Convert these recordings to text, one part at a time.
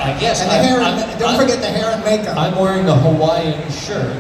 I guess. And the hair, don't forget the hair and makeup. I'm wearing the Hawaiian shirt.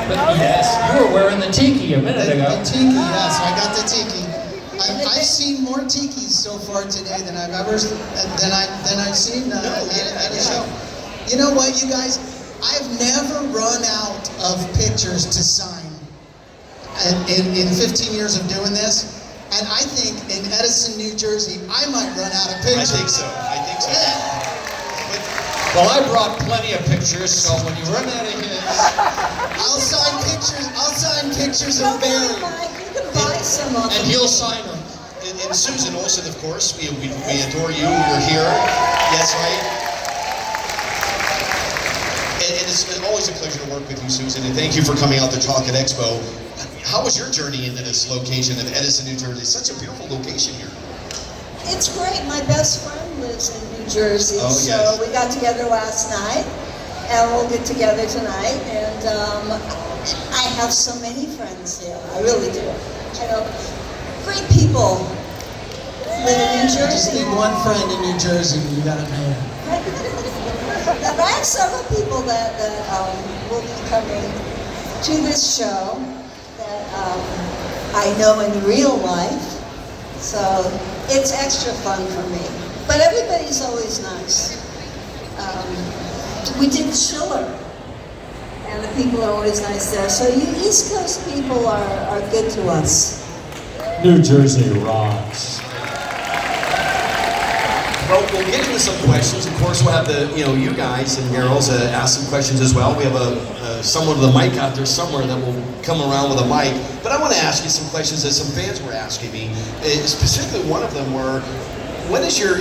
But yes, you were wearing the tiki a minute ago. The tiki, yes, I got the tiki. I've seen more tikis so far today than I've ever seen at a show. You know what, you guys? I've never run out of pictures to sign in 15 years of doing this. And I think in Edison, New Jersey, I might run out of pictures. I think so. Yeah. Well, I brought plenty of pictures, so when you run out of his, I'll sign pictures of Barry. You can buy some of and them. he'll sign them. And Susan Olsen, of course, we adore you. You're here. Yes, right. And it's always a pleasure to work with you, Susan. And thank you for coming out to Talk at Expo. How was your journey into this location of Edison, New Jersey? It's such a beautiful location here. It's great. My best friend lives in New Jersey, Oh, so yes. we got together last night, and we'll get together tonight. And I have so many friends here. I really do. I know great people live in New You just Jersey. need one friend in New Jersey, you got it made. And I have several people that will be coming to this show that I know in real life. So it's extra fun for me. But everybody's always nice. We did Schiller, and the people are always nice there. So you East Coast people are good to us. New Jersey rocks. Well, we'll get into some questions. Of course, we'll have you guys and girls ask some questions as well. We have someone with a mic out there somewhere that will come around with a mic. But I want to ask you some questions that some fans were asking me. Specifically, one of them were, what is your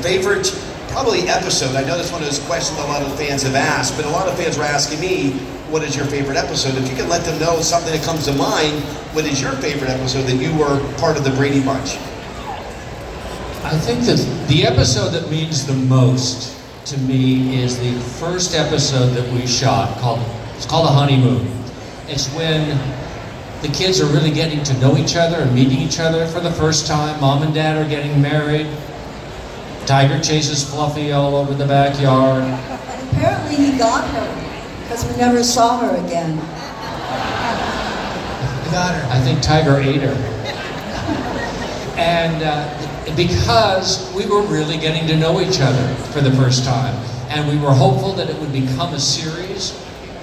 favorite probably episode? I know that's one of those questions a lot of fans have asked, but a lot of fans were asking me, what is your favorite episode? If you can let them know something that comes to mind, what is your favorite episode that you were part of the Brady Bunch? I think that the episode that means the most to me is the first episode that we shot. It's called The Honeymoon. It's when the kids are really getting to know each other and meeting each other for the first time. Mom and Dad are getting married. Tiger chases Fluffy all over the backyard. And apparently he got her, because we never saw her again. Got her. I think Tiger ate her. And because we were really getting to know each other for the first time. And we were hopeful that it would become a series,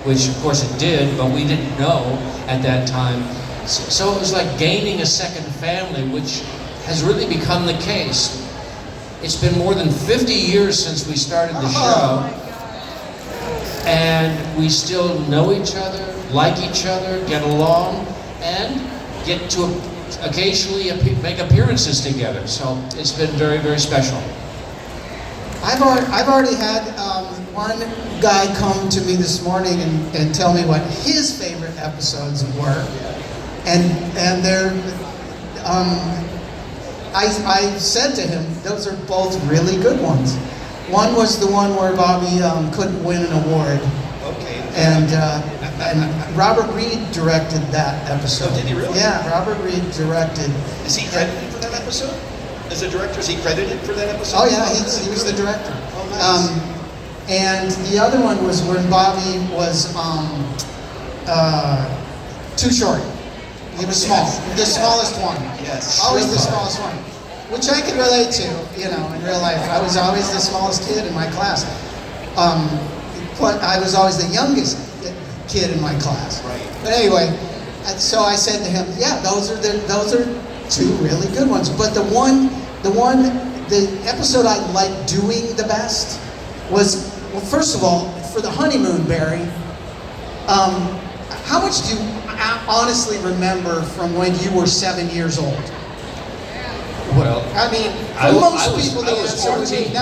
which of course it did, but we didn't know at that time. So it was like gaining a second family, which has really become the case. It's been more than 50 years since we started the show. And we still know each other, like each other, get along, and get to occasionally make appearances together. So it's been very, very special. I've already had one guy come to me this morning and tell me what his favorite episodes were, and they're I said to him, those are both really good ones. One was the one where Bobby couldn't win an award. Okay. And Robert Reed directed that episode. Oh, did he really? Yeah, Robert Reed directed. Is he credited for that episode? As a director, is he credited for that episode? Oh yeah, he was the director. Oh, nice. And the other one was when Bobby was too short. He was small, the smallest one. Yes. Always the smallest one, which I can relate to. In real life, I was always the smallest kid in my class. But I was always the youngest kid in my class. Right. But anyway, so I said to him, "Yeah, those are two really good ones." But the episode I liked doing the best was, well, first of all, for the honeymoon, Barry. How much do you honestly remember from when you were 7 years old? Well, I mean, I for was- most I was- people, I the was answer would be 14.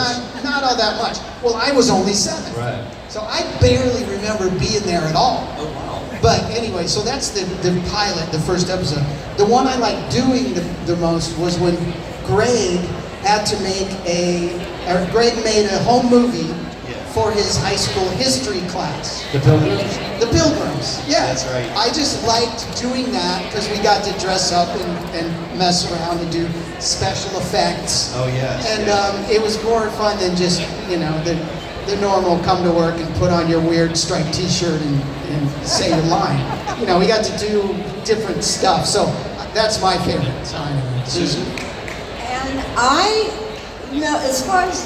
not all that much. Well, I was only 7. right. So I barely remember being there at all. Oh, wow. But anyway, so that's the pilot, the first episode. The one I liked doing the most was when Greg had to make Greg made a home movie for his high school history class. The Pilgrims? The Pilgrims, yeah. That's right. I just liked doing that because we got to dress up and mess around and do special effects. Oh, yes. And yes. it was more fun than just, you know, the normal come to work and put on your weird striped t-shirt and say your line. You know, we got to do different stuff. So that's my favorite. So anyway, Susan? And as far as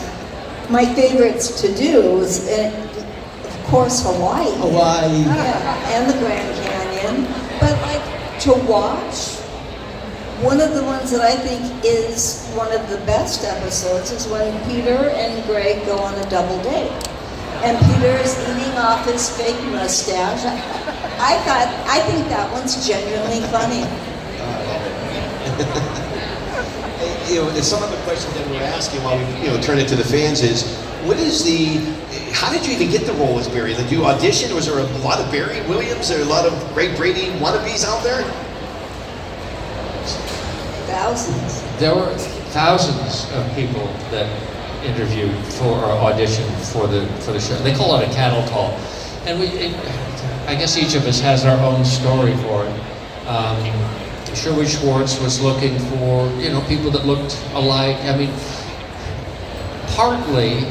my favorites to do was, of course, Hawaii. Hawaii. Yeah, and the Grand Canyon. But like to watch, one of the ones that I think is one of the best episodes is when Peter and Greg go on a double date. And Peter is eating off his fake mustache. I think that one's genuinely funny. Some of the questions that we're asking while we turn it to the fans is, how did you even get the role as Barry? Did you audition? Was there a lot of Barry Williams or a lot of great Brady wannabes out there? Thousands. There were thousands of people that interviewed for or auditioned for the show. They call it a cattle call, and I guess each of us has our own story for it. Sherwood Schwartz was looking for people that looked alike. I mean, partly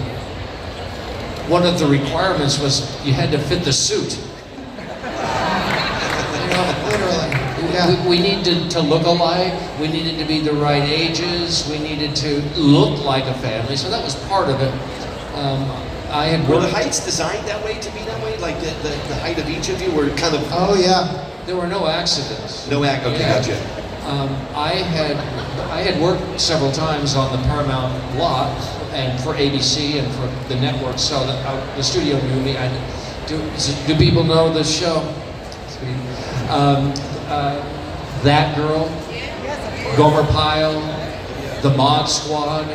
one of the requirements was you had to fit the suit. Literally. Yeah. We needed to look alike, we needed to be the right ages, we needed to look like a family, so that was part of it. I had Were the heights designed that way to be that way? Like the height of each of you were kind of... Oh, yeah. There were no accidents. Okay, Yeah. gotcha. I had worked several times on the Paramount lot and for ABC and for the network, so the studio knew me. Do people know this show? That Girl, Gomer Pyle, The Mod Squad,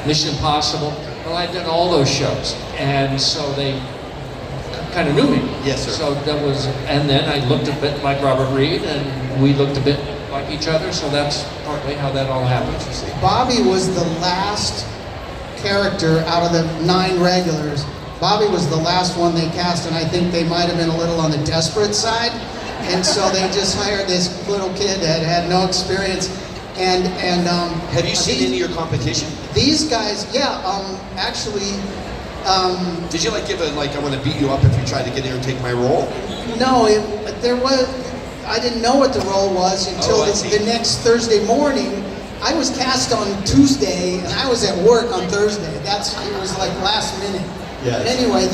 Mission Impossible. Well, I'd done all those shows, and so they kind of knew me. Yes, sir. So that was, and then I looked a bit like Robert Reed, and we looked a bit like each other. So that's partly how that all happened. You see. Bobby was the last character out of the 9 regulars. Bobby was the last one they cast, and I think they might have been a little on the desperate side. And so they just hired this little kid that had no experience. And Have you seen any of your competition? These guys, yeah, actually. Did you give I want to beat you up if you tried to get here and take my role? No, I didn't know what the role was until the next Thursday morning. I was cast on Tuesday, and I was at work on Thursday. It was like last minute. Yes. But anyway,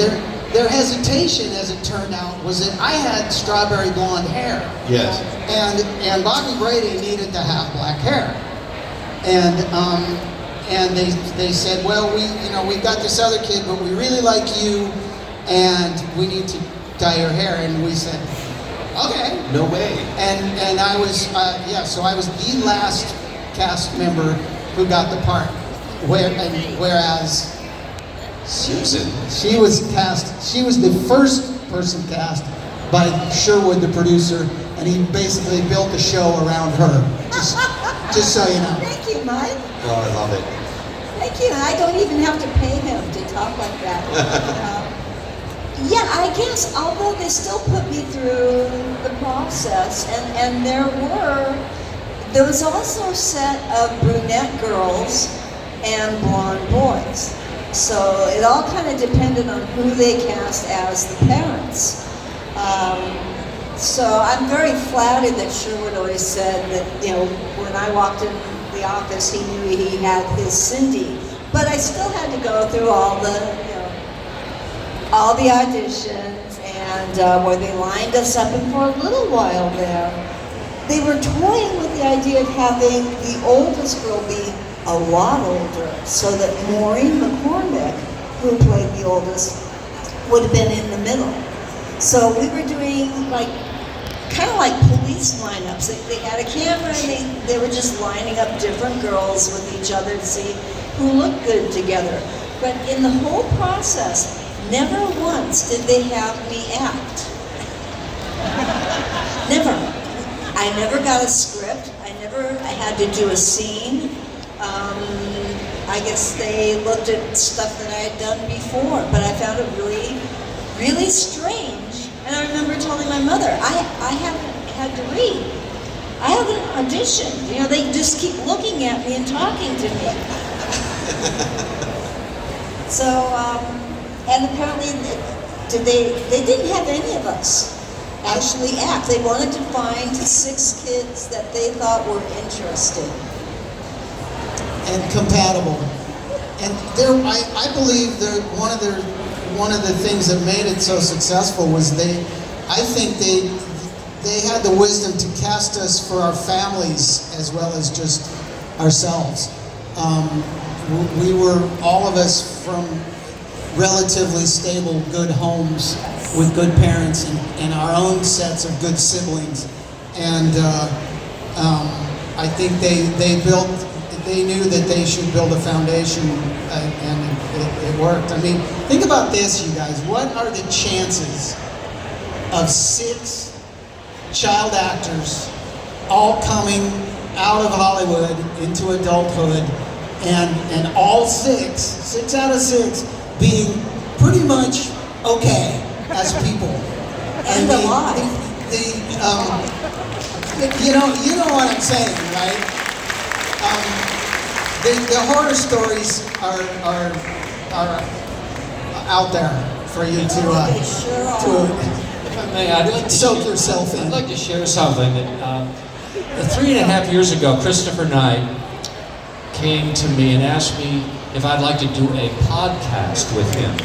their hesitation, as it turned out, was that I had strawberry blonde hair. Yes. And Bobby Brady needed to have black hair. And they said, well, we've got this other kid, but we really like you, and we need to dye your hair. And we said, okay. No way. And I was, so I was the last cast member who got the part. Whereas Susan. she was the first person cast by Sherwood, the producer, and he basically built the show around her. Just so you know. Thank you, Mike. Oh, I love it. Thank you. I don't even have to pay him to talk like that. Yeah, I guess, although they still put me through the process, and there was also a set of brunette girls and blonde boys. So it all kind of depended on who they cast as the parents. So I'm very flattered that Sherwood always said that, when I walked in the office, he knew he had his Cindy. But I still had to go through all the auditions, and where they lined us up, and for a little while there, they were toying with the idea of having the oldest girl be a lot older, so that Maureen McCormick, who played the oldest, would have been in the middle. So we were doing kind of like police lineups. They had a camera, and they were just lining up different girls with each other to see who looked good together. But in the whole process, never once did they have me act. Never. I never got a script. I had to do a scene. I guess they looked at stuff that I had done before, but I found it really, really strange. And I remember telling my mother, I haven't had to read. I haven't auditioned. You know, they just keep looking at me and talking to me. So, and apparently they didn't have any of us actually act. They wanted to find 6 kids that they thought were interested. And compatible. And I believe one of the things that made it so successful was I think they had the wisdom to cast us for our families as well as just ourselves. We were, all of us, from relatively stable, good homes with good parents and our own sets of good siblings. And I think they knew that they should build a foundation, and it worked. I mean, think about this, you guys. What are the chances of 6 child actors all coming out of Hollywood into adulthood, and all 6 out of 6 being pretty much okay as people? And alive. You know what I'm saying, right? The horror stories are out there for you They sure are. to If I may, I'd like to soak yourself in. I'd like to share something that 3.5 years ago, Christopher Knight came to me and asked me if I'd like to do a podcast with him.